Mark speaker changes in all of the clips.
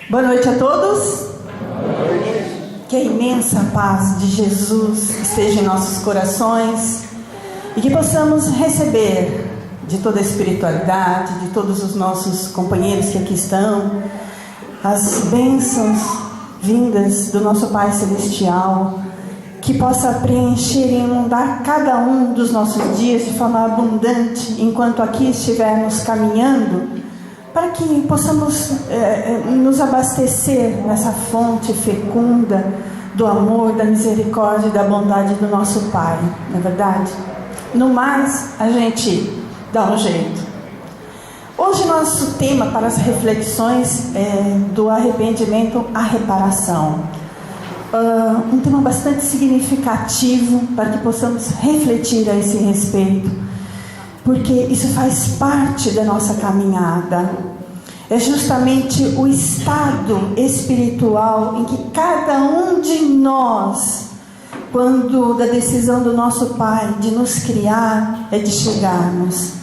Speaker 1: Boa noite a todos. Que a imensa paz de Jesus esteja em nossos corações e que possamos receber de toda a espiritualidade, de todos os nossos companheiros que aqui estão, as bênçãos vindas do nosso Pai Celestial, que possa preencher e inundar cada um dos nossos dias de forma abundante enquanto aqui estivermos caminhando, para que possamos nos abastecer nessa fonte fecunda do amor, da misericórdia e da bondade do nosso Pai, não é verdade? No mais, a gente dá um jeito. Hoje nosso tema para as reflexões é do arrependimento à reparação. Um tema bastante significativo para que possamos refletir a esse respeito, porque isso faz parte da nossa caminhada. É justamente o estado espiritual em que cada um de nós, quando da decisão do nosso Pai de nos criar, é de chegarmos,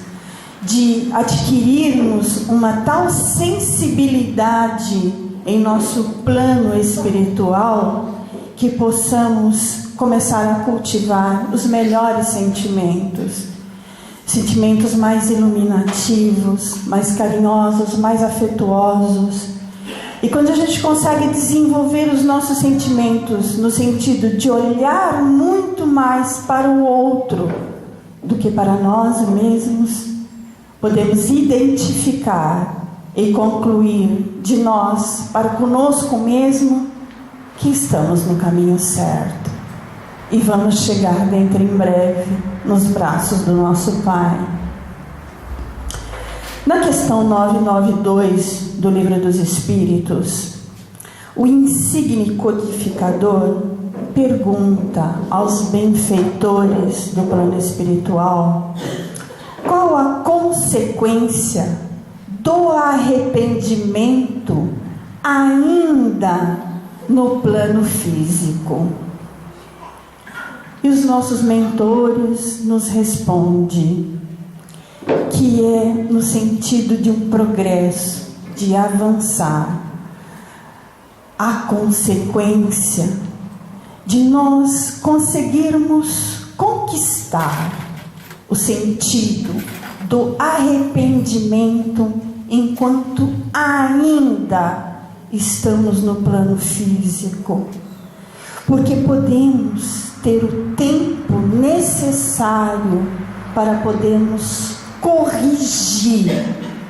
Speaker 1: de adquirirmos uma tal sensibilidade em nosso plano espiritual que possamos começar a cultivar os melhores sentimentos mais iluminativos, mais carinhosos, mais afetuosos. E quando a gente consegue desenvolver os nossos sentimentos no sentido de olhar muito mais para o outro do que para nós mesmos, podemos identificar e concluir de nós para conosco mesmo que estamos no caminho certo e vamos chegar dentro em breve nos braços do nosso Pai. Na questão 992 do Livro dos Espíritos, o insigne codificador pergunta aos benfeitores do plano espiritual qual a consequência do arrependimento ainda no plano físico. E os nossos mentores nos respondem que é no sentido de um progresso, de avançar. A consequência de nós conseguirmos conquistar o sentido do arrependimento enquanto ainda estamos no plano físico, porque podemos ter o tempo necessário para podermos corrigir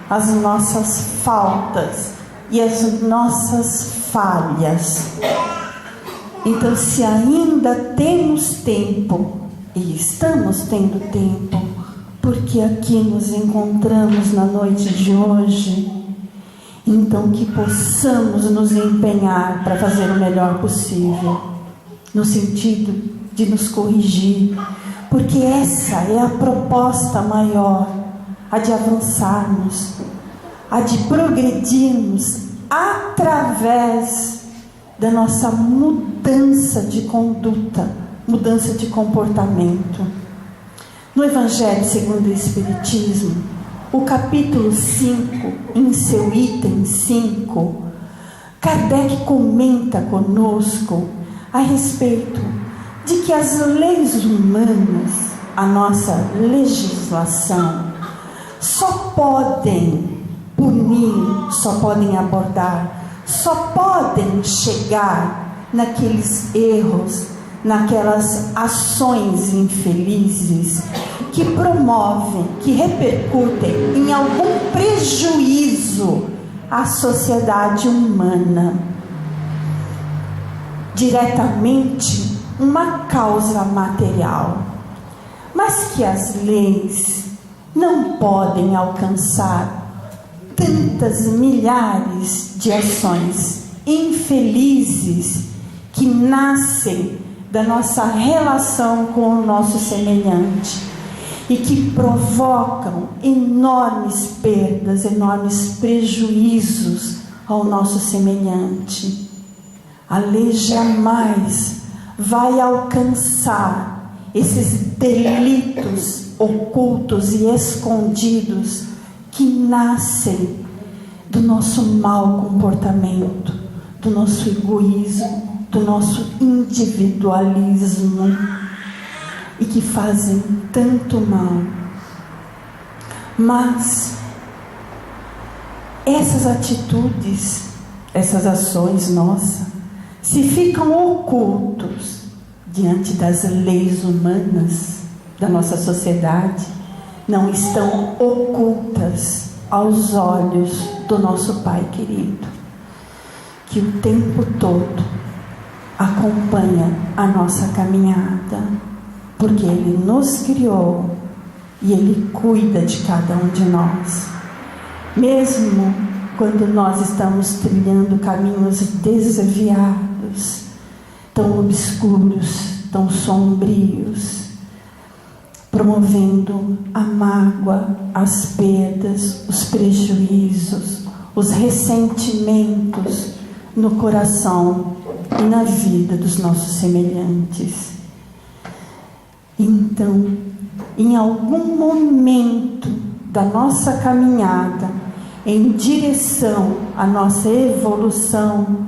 Speaker 1: as nossas faltas e as nossas falhas. Então, se ainda temos tempo, e estamos tendo tempo, porque aqui nos encontramos na noite de hoje, então que possamos nos empenhar para fazer o melhor possível, no sentido de nos corrigir, porque essa é a proposta maior, a de avançarmos, a de progredirmos através da nossa mudança de conduta, mudança de comportamento. No Evangelho segundo o Espiritismo, o capítulo 5, em seu item 5, Kardec comenta conosco a respeito de que as leis humanas, a nossa legislação, só podem punir, só podem abordar, só podem chegar naqueles erros, naquelas ações infelizes que promovem, que repercutem em algum prejuízo à sociedade humana. Diretamente uma causa material, mas que as leis não podem alcançar tantas milhares de ações infelizes que nascem da nossa relação com o nosso semelhante e que provocam enormes perdas, enormes prejuízos ao nosso semelhante. A lei jamais vai alcançar esses delitos ocultos e escondidos que nascem do nosso mau comportamento, do nosso egoísmo, do nosso individualismo, e que fazem tanto mal. Mas essas atitudes, essas ações nossas, se ficam ocultos diante das leis humanas da nossa sociedade, não estão ocultas aos olhos do nosso Pai querido, que o tempo todo acompanha a nossa caminhada, porque Ele nos criou e Ele cuida de cada um de nós. Mesmo quando nós estamos trilhando caminhos desviados, tão obscuros, tão sombrios, promovendo a mágoa, as perdas, os prejuízos, os ressentimentos no coração e na vida dos nossos semelhantes. Então, em algum momento da nossa caminhada em direção à nossa evolução,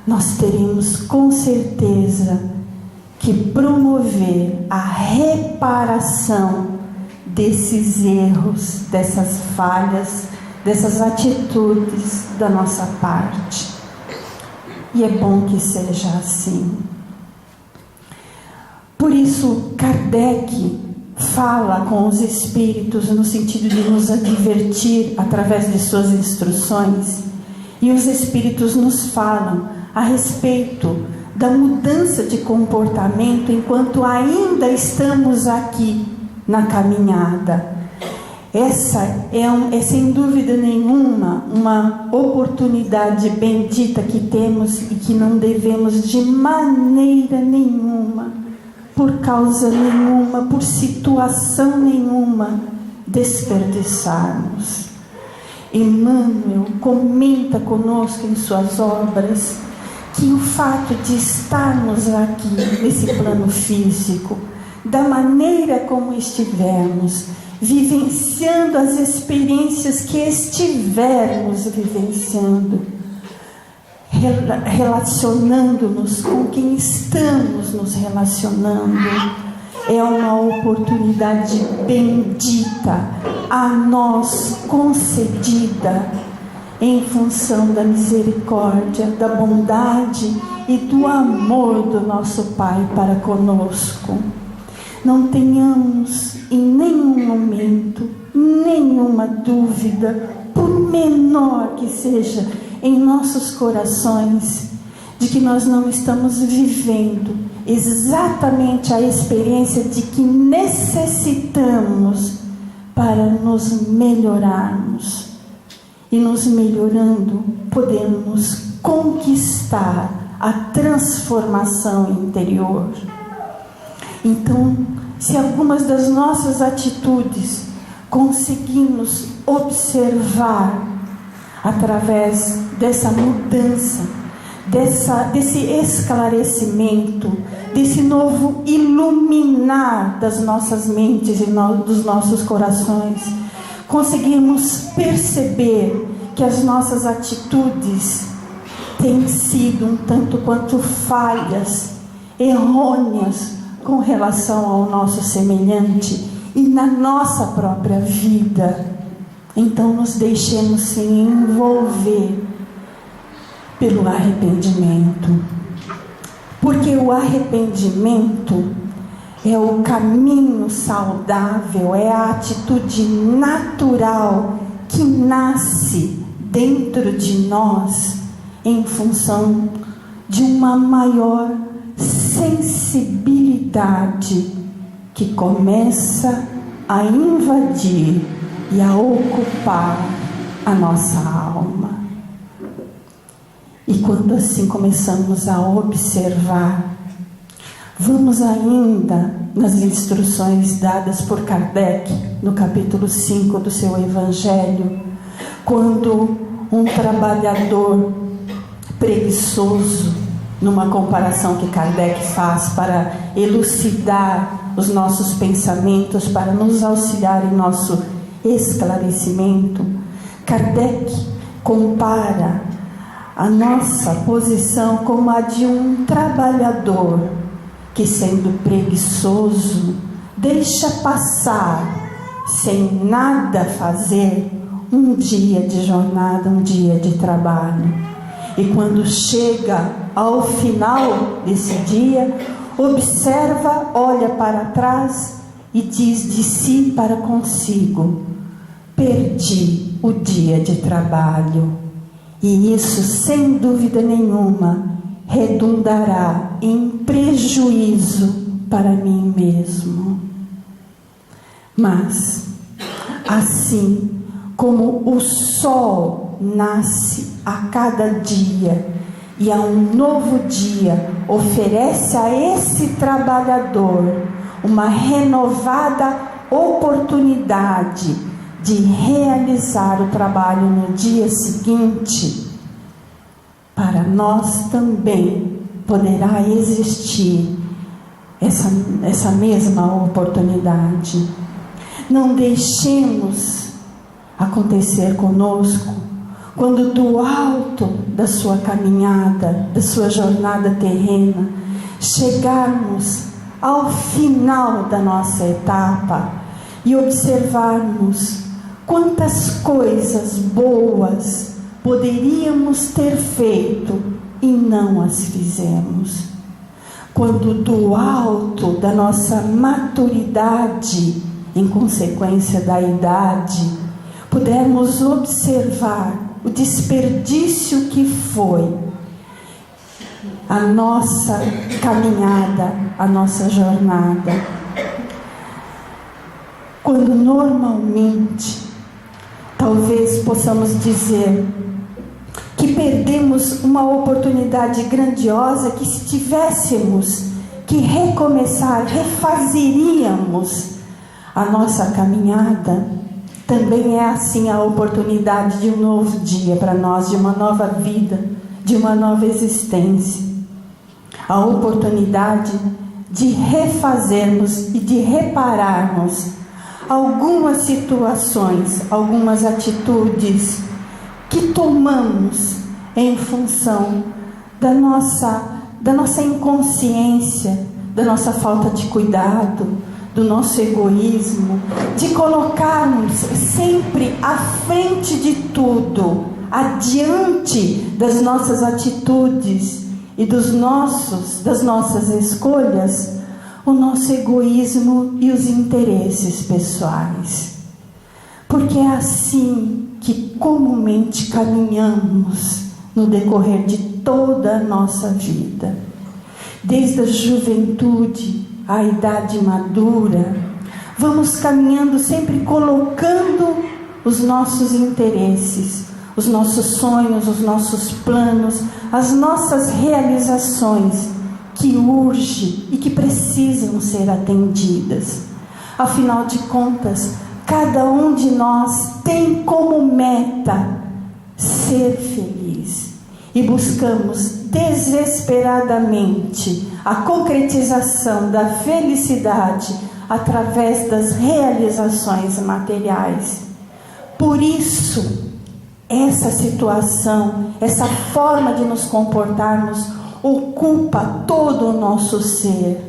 Speaker 1: nós teremos com certeza que promover a reparação desses erros, dessas falhas, dessas atitudes da nossa parte. E é bom que seja assim. Por isso, Kardec fala com os espíritos no sentido de nos advertir através de suas instruções, e os espíritos nos falam a respeito da mudança de comportamento enquanto ainda estamos aqui na caminhada. Essa é sem dúvida nenhuma uma oportunidade bendita que temos e que não devemos de maneira nenhuma, por causa nenhuma, por situação nenhuma, desperdiçarmos. Emmanuel comenta conosco em suas obras que o fato de estarmos aqui nesse plano físico, da maneira como estivermos, vivenciando as experiências que estivermos vivenciando, relacionando-nos com quem estamos nos relacionando, é uma oportunidade bendita a nós concedida em função da misericórdia, da bondade e do amor do nosso Pai para conosco. Não tenhamos em nenhum momento nenhuma dúvida, por menor que seja, em nossos corações, de que nós não estamos vivendo exatamente a experiência de que necessitamos para nos melhorarmos. E nos melhorando, podemos conquistar a transformação interior. Então, se algumas das nossas atitudes conseguimos observar através dessa mudança, desse esclarecimento, desse novo iluminar das nossas mentes e dos nossos corações, conseguimos perceber que as nossas atitudes têm sido um tanto quanto falhas, errôneas com relação ao nosso semelhante e na nossa própria vida. Então nos deixemos se envolver pelo arrependimento, porque o arrependimento é o caminho saudável, é a atitude natural que nasce dentro de nós em função de uma maior sensibilidade que começa a invadir e a ocupar a nossa alma. E quando assim começamos a observar, vamos ainda nas instruções dadas por Kardec, no capítulo 5 do seu Evangelho, quando um trabalhador preguiçoso, numa comparação que Kardec faz para elucidar os nossos pensamentos, para nos auxiliar em nosso esclarecimento, Kardec compara a nossa posição como a de um trabalhador que, sendo preguiçoso, deixa passar, sem nada fazer, um dia de jornada, um dia de trabalho. E quando chega ao final desse dia, observa, olha para trás e diz de si para consigo: perdi o dia de trabalho. E isso, sem dúvida nenhuma, redundará em prejuízo para mim mesmo. Mas, assim como o sol nasce a cada dia e a um novo dia oferece a esse trabalhador uma renovada oportunidade de realizar o trabalho no dia seguinte, para nós também poderá existir essa mesma oportunidade. Não deixemos acontecer conosco quando do alto da sua caminhada, da sua jornada terrena, chegarmos ao final da nossa etapa e observarmos quantas coisas boas poderíamos ter feito e não as fizemos. Quando do alto da nossa maturidade, em consequência da idade, pudermos observar o desperdício que foi a nossa caminhada, a nossa jornada. Quando normalmente, talvez possamos dizer que perdemos uma oportunidade grandiosa que, se tivéssemos que recomeçar, refazeríamos a nossa caminhada. Também é assim a oportunidade de um novo dia para nós, de uma nova vida, de uma nova existência. A oportunidade de refazermos e de repararmos algumas situações, algumas atitudes que tomamos em função da nossa inconsciência, da nossa falta de cuidado, do nosso egoísmo, de colocarmos sempre à frente de tudo, adiante das nossas atitudes e das nossas escolhas, o nosso egoísmo e os interesses pessoais. Porque é assim que comumente caminhamos no decorrer de toda a nossa vida. Desde a juventude à idade madura, vamos caminhando sempre colocando os nossos interesses, os nossos sonhos, os nossos planos, as nossas realizações que urgem e que precisam ser atendidas. Afinal de contas, cada um de nós tem como meta ser feliz e buscamos desesperadamente a concretização da felicidade através das realizações materiais. Por isso, essa situação, essa forma de nos comportarmos ocupa todo o nosso ser.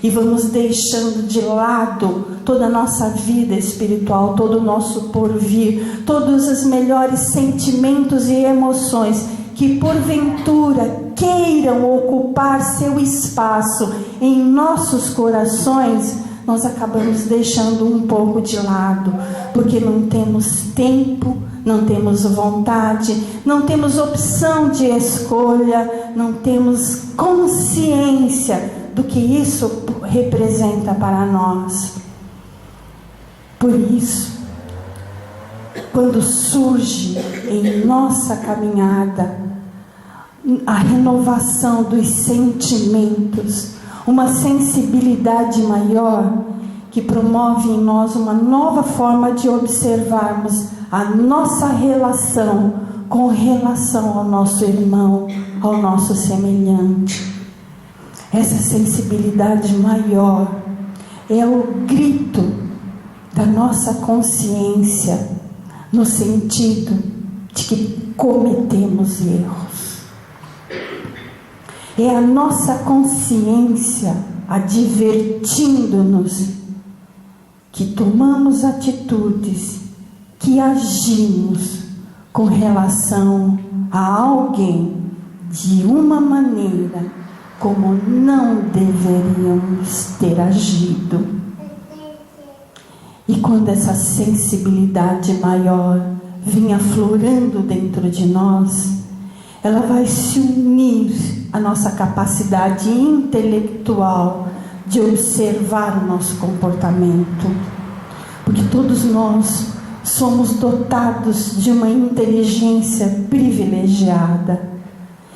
Speaker 1: E vamos deixando de lado toda a nossa vida espiritual, todo o nosso porvir, todos os melhores sentimentos e emoções que porventura queiram ocupar seu espaço em nossos corações, nós acabamos deixando um pouco de lado, porque não temos tempo, não temos vontade, não temos opção de escolha, não temos consciência do que isso representa para nós. Por isso, quando surge em nossa caminhada a renovação dos sentimentos, uma sensibilidade maior que promove em nós uma nova forma de observarmos a nossa relação com relação ao nosso irmão, ao nosso semelhante. Essa sensibilidade maior é o grito da nossa consciência, no sentido de que cometemos erros. É a nossa consciência advertindo-nos que tomamos atitudes, que agimos com relação a alguém de uma maneira como não deveríamos ter agido. E quando essa sensibilidade maior vinha aflorando dentro de nós, ela vai se unir à nossa capacidade intelectual de observar o nosso comportamento. Porque todos nós somos dotados de uma inteligência privilegiada.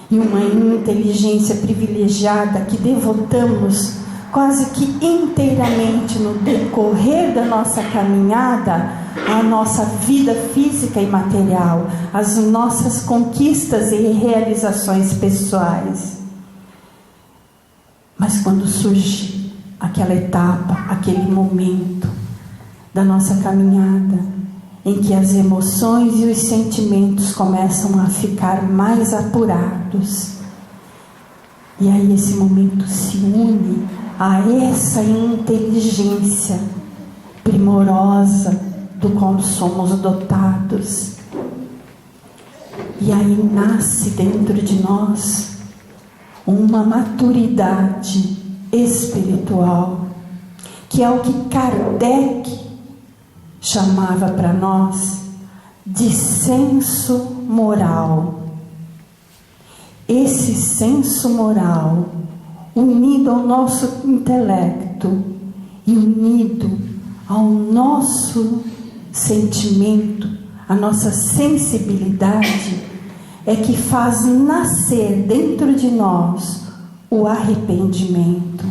Speaker 1: E uma inteligência privilegiada que devotamos quase que inteiramente no decorrer da nossa caminhada à nossa vida física e material, às nossas conquistas e realizações pessoais. Mas quando surge aquela etapa, aquele momento da nossa caminhada, em que as emoções e os sentimentos começam a ficar mais apurados, e aí esse momento se une a essa inteligência primorosa do qual somos dotados, e aí nasce dentro de nós uma maturidade espiritual, que é o que Kardec chamava para nós de senso moral. Esse senso moral, unido ao nosso intelecto e unido ao nosso sentimento, a nossa sensibilidade, é que faz nascer dentro de nós o arrependimento.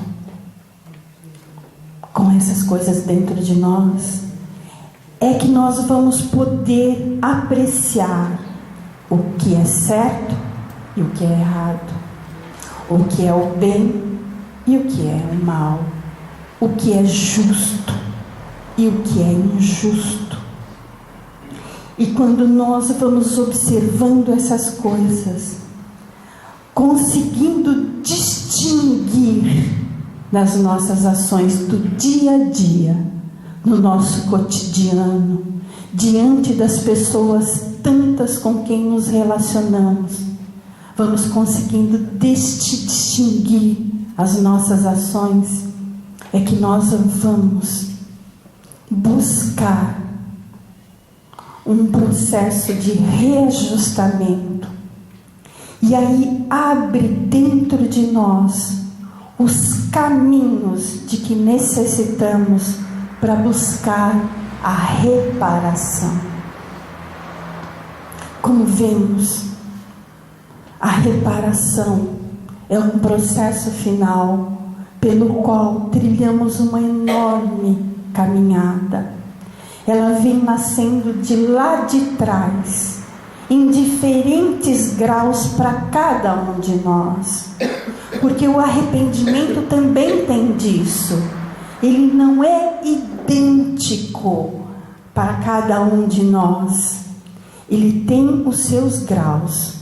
Speaker 1: Com essas coisas dentro de nós, é que nós vamos poder apreciar o que é certo e o que é errado, o que é o bem e o que é o mal, o que é justo e o que é injusto. E quando nós vamos observando essas coisas, conseguindo distinguir nas nossas ações do dia a dia, no nosso cotidiano, diante das pessoas tantas com quem nos relacionamos, vamos conseguindo distinguir as nossas ações, é que nós vamos buscar um processo de reajustamento, e aí abre dentro de nós os caminhos de que necessitamos para buscar a reparação. Como vemos, a reparação é um processo final pelo qual trilhamos uma enorme caminhada. Ela vem nascendo de lá de trás, em diferentes graus para cada um de nós, porque o arrependimento também tem disso. Ele não é idêntico para cada um de nós. Ele tem os seus graus.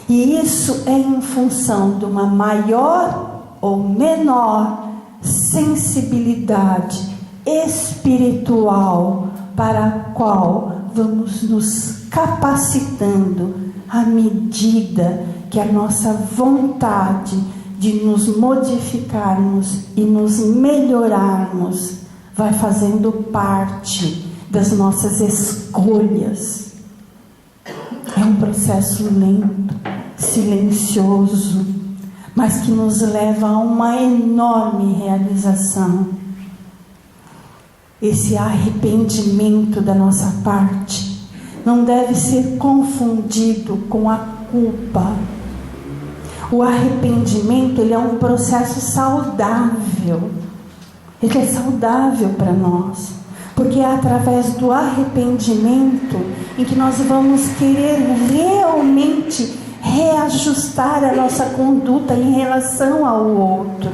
Speaker 1: E isso é em função de uma maior ou menor sensibilidade espiritual para a qual vamos nos capacitando à medida que a nossa vontade de nos modificarmos e nos melhorarmos vai fazendo parte das nossas escolhas. É um processo lento, silencioso, mas que nos leva a uma enorme realização. Esse arrependimento da nossa parte não deve ser confundido com a culpa. O arrependimento, ele é um processo saudável. Ele é saudável para nós, porque é através do arrependimento em que nós vamos querer realmente reajustar a nossa conduta em relação ao outro,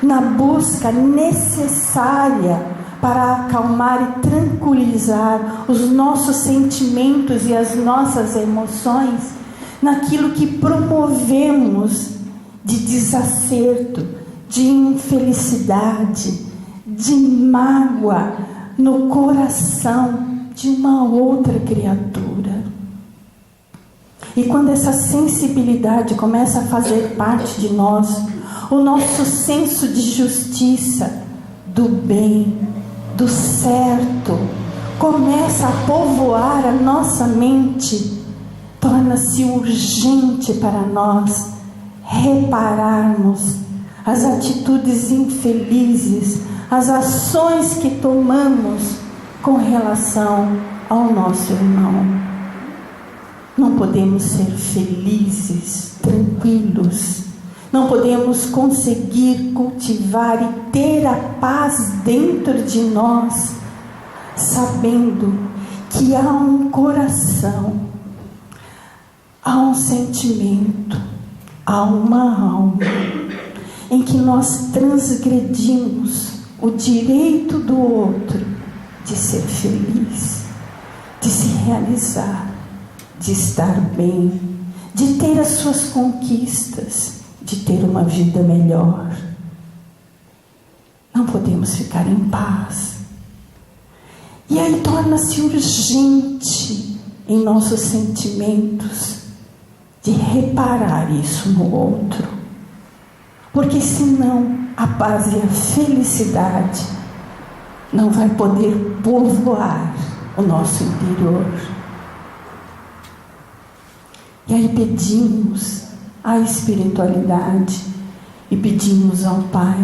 Speaker 1: na busca necessária para acalmar e tranquilizar os nossos sentimentos e as nossas emoções naquilo que promovemos de desacerto, de infelicidade, de mágoa no coração de uma outra criatura. E quando essa sensibilidade começa a fazer parte de nós, o nosso senso de justiça, do bem, do certo, começa a povoar a nossa mente, torna-se urgente para nós repararmos as atitudes infelizes, as ações que tomamos com relação ao nosso irmão. Não podemos ser felizes, tranquilos, não podemos conseguir cultivar e ter a paz dentro de nós, sabendo que há um coração, há um sentimento, há uma alma em que nós transgredimos o direito do outro de ser feliz, de se realizar, de estar bem, de ter as suas conquistas, de ter uma vida melhor. Não podemos ficar em paz. E aí torna-se urgente em nossos sentimentos de reparar isso no outro, porque senão a paz e a felicidade não vai poder povoar o nosso interior. E aí pedimos à espiritualidade e pedimos ao Pai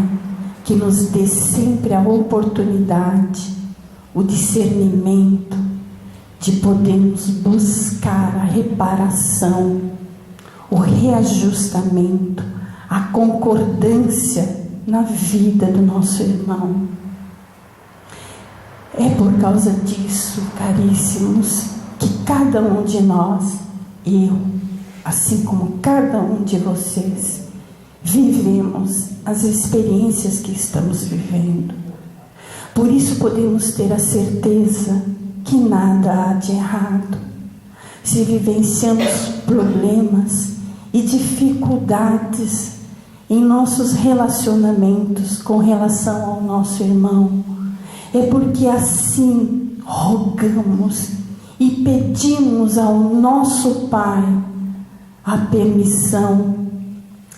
Speaker 1: que nos dê sempre a oportunidade, o discernimento de podermos buscar a reparação, o reajustamento, a concordância na vida do nosso irmão. É por causa disso, caríssimos, que cada um de nós, eu, assim como cada um de vocês, vivemos as experiências que estamos vivendo. Por isso podemos ter a certeza que nada há de errado. Se vivenciamos problemas e dificuldades em nossos relacionamentos com relação ao nosso irmão, é porque assim rogamos e pedimos ao nosso Pai a permissão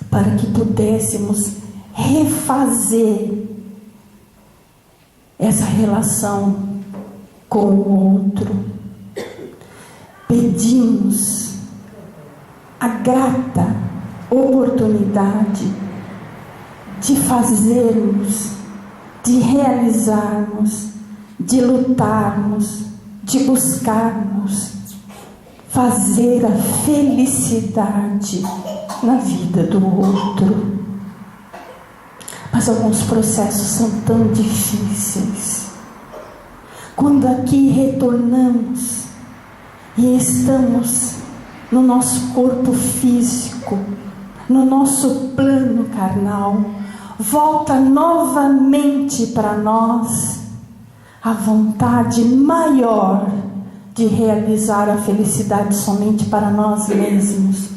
Speaker 1: para que pudéssemos refazer essa relação com o outro. Pedimos a grata oportunidade de fazermos, de realizarmos, de lutarmos, de buscarmos fazer a felicidade na vida do outro. Mas alguns processos são tão difíceis. Quando aqui retornamos e estamos no nosso corpo físico, no nosso plano carnal, volta novamente para nós a vontade maior de realizar a felicidade somente para nós mesmos.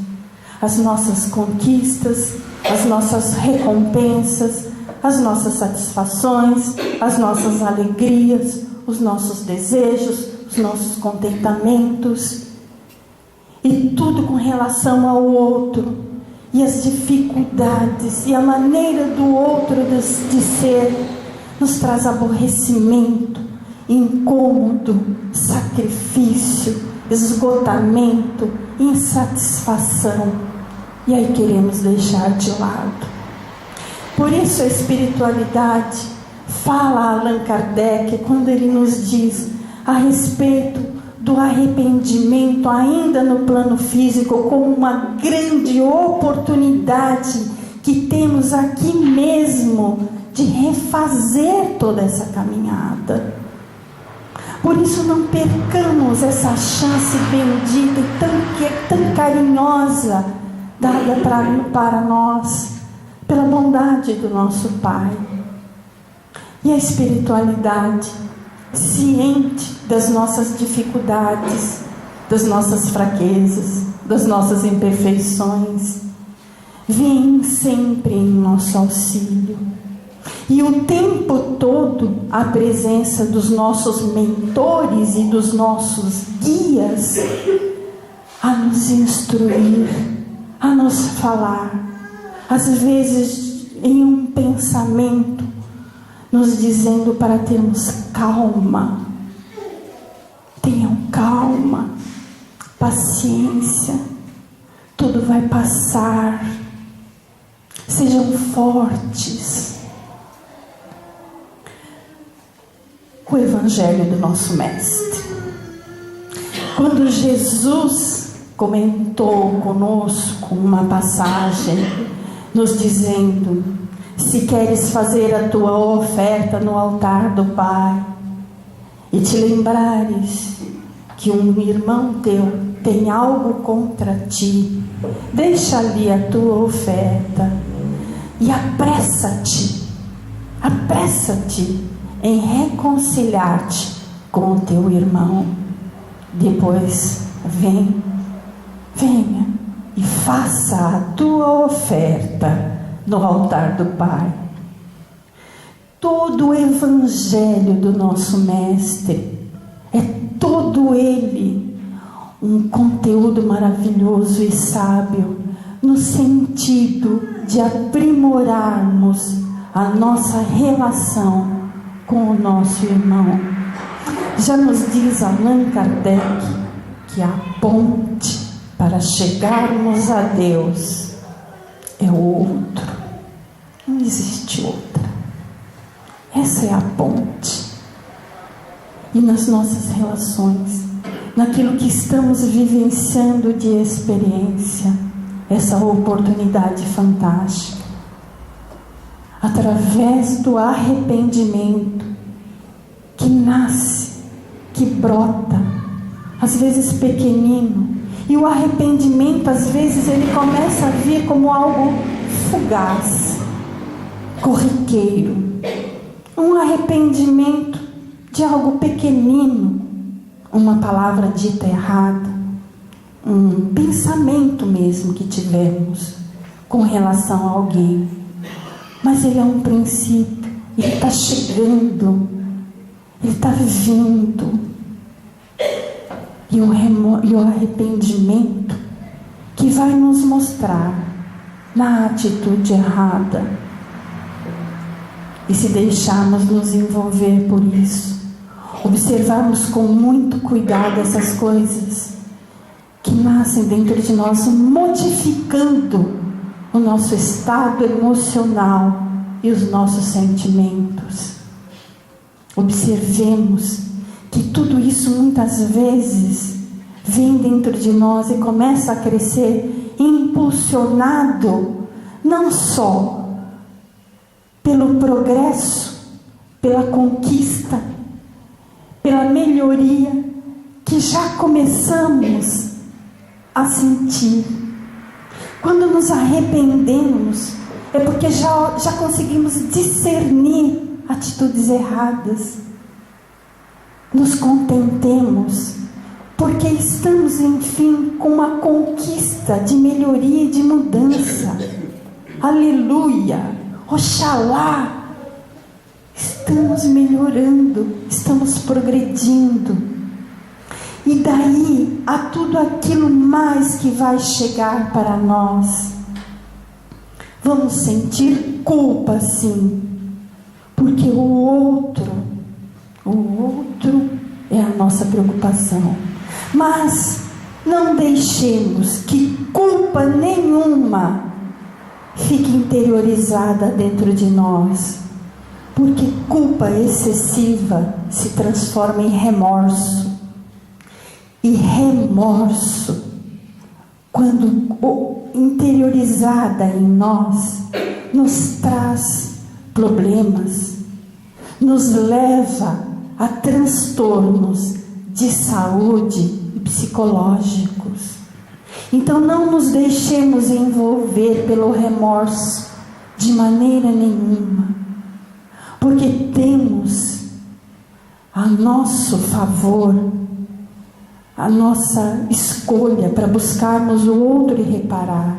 Speaker 1: As nossas conquistas, as nossas recompensas, as nossas satisfações, as nossas alegrias, os nossos desejos, os nossos contentamentos, e tudo com relação ao outro, e as dificuldades, e a maneira do outro de ser, nos traz aborrecimento, incômodo, sacrifício, esgotamento, insatisfação, e aí queremos deixar de lado. Por isso a espiritualidade fala a Allan Kardec quando ele nos diz a respeito do arrependimento ainda no plano físico como uma grande oportunidade que temos aqui mesmo de refazer toda essa caminhada. Por isso não percamos essa chance bendita e tão carinhosa dada para nós pela bondade do nosso Pai. E a espiritualidade, ciente das nossas dificuldades, das nossas fraquezas, das nossas imperfeições, vem sempre em nosso auxílio. E o tempo todo a presença dos nossos mentores e dos nossos guias a nos instruir, a nos falar, às vezes em um pensamento, nos dizendo para termos calma. Tenham calma, paciência, tudo vai passar. Sejam fortes. O Evangelho do nosso Mestre. Quando Jesus comentou conosco uma passagem, nos dizendo: se queres fazer a tua oferta no altar do Pai, e te lembrares que um irmão teu tem algo contra ti, deixa ali a tua oferta e apressa-te em reconciliar-te com o teu irmão. Depois venha e faça a tua oferta no altar do Pai. Todo o Evangelho do nosso Mestre é todo ele um conteúdo maravilhoso e sábio, no sentido de aprimorarmos a nossa relação com o nosso irmão. Já nos diz Allan Kardec que a ponte para chegarmos a Deus é o outro. Não existe outra. Essa é a ponte. E nas nossas relações, naquilo que estamos vivenciando de experiência, essa oportunidade fantástica, através do arrependimento que nasce, que brota, às vezes pequenino, e o arrependimento às vezes ele começa a vir como algo fugaz, corriqueiro, um arrependimento de algo pequenino, uma palavra dita errada, um pensamento mesmo que tivemos com relação a alguém. Mas ele é um princípio, ele está chegando, ele está vindo. E o arrependimento que vai nos mostrar na atitude errada. E se deixarmos nos envolver por isso, observarmos com muito cuidado essas coisas que nascem dentro de nós, modificando o nosso estado emocional e os nossos sentimentos. Observemos que tudo isso muitas vezes vem dentro de nós e começa a crescer, impulsionado não só pelo progresso, pela conquista, pela melhoria que já começamos a sentir. Quando nos arrependemos, é porque já conseguimos discernir atitudes erradas. Nos contentemos, porque estamos, enfim, com uma conquista de melhoria e de mudança. Aleluia! Oxalá! Estamos melhorando, estamos progredindo. E daí a tudo aquilo mais que vai chegar para nós. Vamos sentir culpa, sim, porque o outro é a nossa preocupação. Mas não deixemos que culpa nenhuma fique interiorizada dentro de nós, porque culpa excessiva se transforma em remorso. E remorso, quando interiorizada em nós, nos traz problemas, nos leva a transtornos de saúde e psicológicos. Então não nos deixemos envolver pelo remorso de maneira nenhuma, porque temos nosso favor, a nossa escolha para buscarmos o outro e reparar,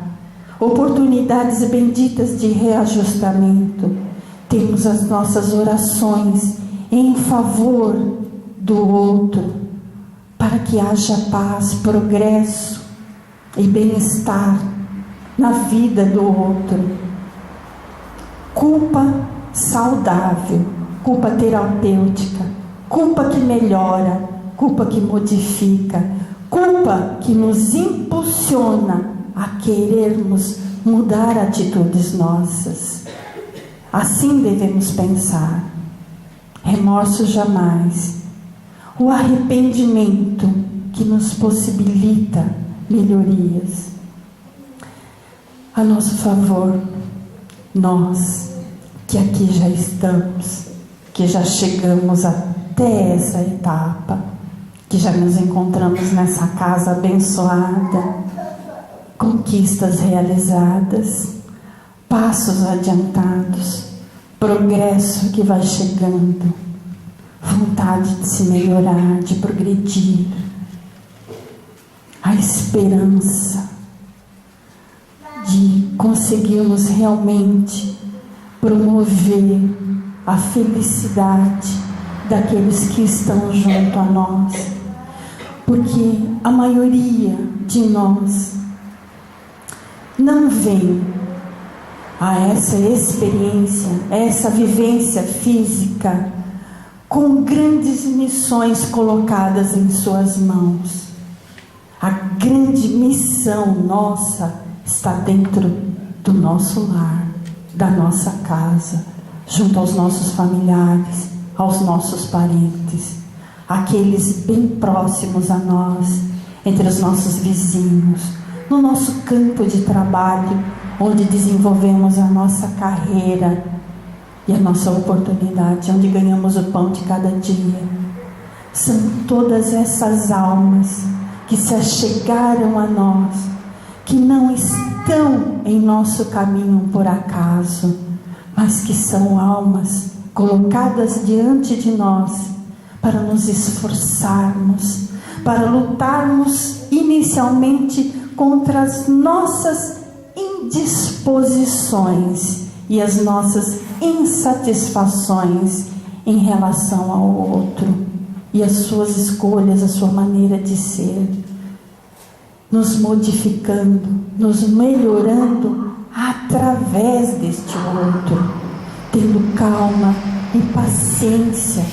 Speaker 1: oportunidades benditas de reajustamento. Temos as nossas orações em favor do outro, para que haja paz, progresso e bem-estar na vida do outro. Culpa saudável, culpa terapêutica, culpa que melhora, culpa que modifica, culpa que nos impulsiona a querermos mudar atitudes nossas. Assim devemos pensar. Remorso jamais. O arrependimento que nos possibilita melhorias. A nosso favor, nós que aqui já estamos, que já chegamos até essa etapa, que já nos encontramos nessa casa abençoada, conquistas realizadas, passos adiantados, progresso que vai chegando, vontade de se melhorar, de progredir, a esperança de conseguirmos realmente promover a felicidade daqueles que estão junto a nós, porque a maioria de nós não vem a essa experiência, a essa vivência física com grandes missões colocadas em suas mãos. A grande missão nossa está dentro do nosso lar, da nossa casa, junto aos nossos familiares, aos nossos parentes, aqueles bem próximos a nós, entre os nossos vizinhos, no nosso campo de trabalho, onde desenvolvemos a nossa carreira e a nossa oportunidade, onde ganhamos o pão de cada dia. São todas essas almas que se achegaram a nós, que não estão em nosso caminho por acaso, mas que são almas colocadas diante de nós para nos esforçarmos, para lutarmos inicialmente contra as nossas indisposições e as nossas insatisfações em relação ao outro e as suas escolhas, a sua maneira de ser, nos modificando, nos melhorando através deste outro, tendo calma e paciência,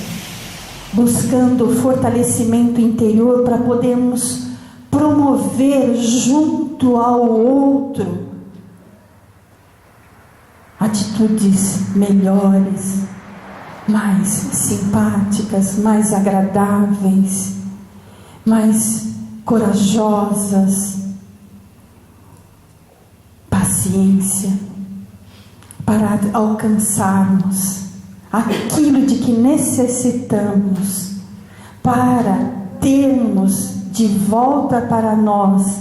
Speaker 1: buscando o fortalecimento interior para podermos promover junto ao outro atitudes melhores, mais simpáticas, mais agradáveis, mais corajosas, paciência, para alcançarmos aquilo de que necessitamos, para termos de volta para nós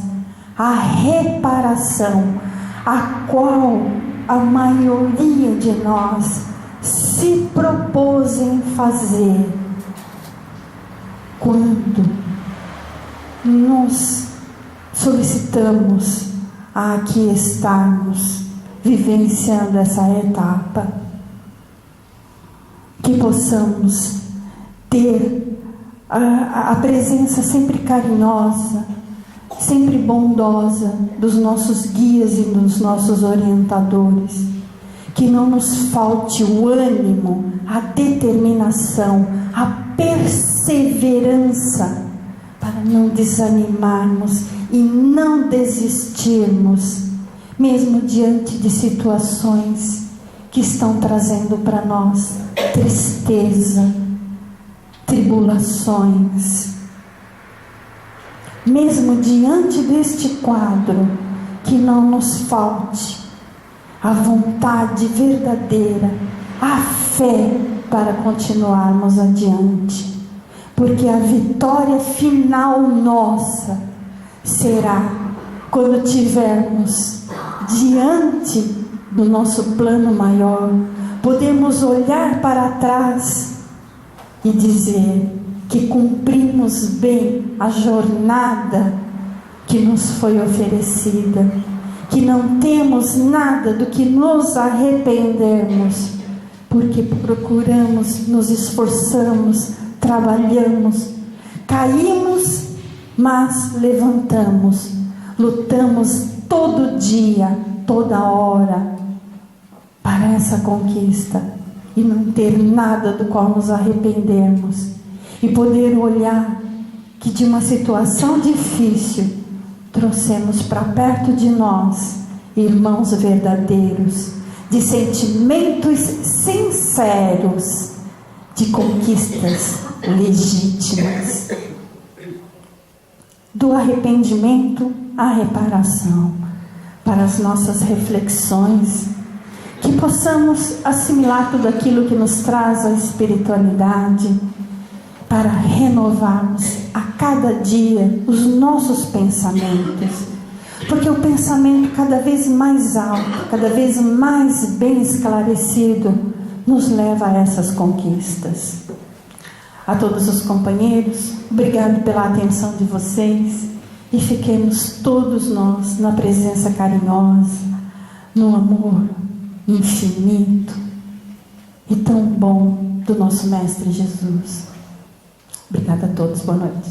Speaker 1: a reparação, a qual a maioria de nós se propôs em fazer quando nos solicitamos a aqui estarmos vivenciando essa etapa, que possamos ter a presença sempre carinhosa, sempre bondosa dos nossos guias e dos nossos orientadores, que não nos falte o ânimo, a determinação, a perseverança para não desanimarmos e não desistirmos, mesmo diante de situações que estão trazendo para nós tristeza, tribulações. Mesmo diante deste quadro, que não nos falte a vontade verdadeira, a fé para continuarmos adiante, porque a vitória final nossa será quando tivermos diante do nosso plano maior, podemos olhar para trás e dizer que cumprimos bem a jornada que nos foi oferecida, que não temos nada do que nos arrependermos, porque procuramos, nos esforçamos, trabalhamos, caímos, mas levantamos, lutamos todo dia, toda hora, para essa conquista, e não ter nada do qual nos arrependermos, e poder olhar que de uma situação difícil, trouxemos para perto de nós irmãos verdadeiros, de sentimentos sinceros, de conquistas legítimas. Do arrependimento à reparação, para as nossas reflexões, que possamos assimilar tudo aquilo que nos traz a espiritualidade, para renovarmos a cada dia os nossos pensamentos, porque o pensamento cada vez mais alto, cada vez mais bem esclarecido, nos leva a essas conquistas. A todos os companheiros, obrigado pela atenção de vocês, e fiquemos todos nós na presença carinhosa, no amor infinito e tão bom do nosso Mestre Jesus. Obrigada a todos, boa noite.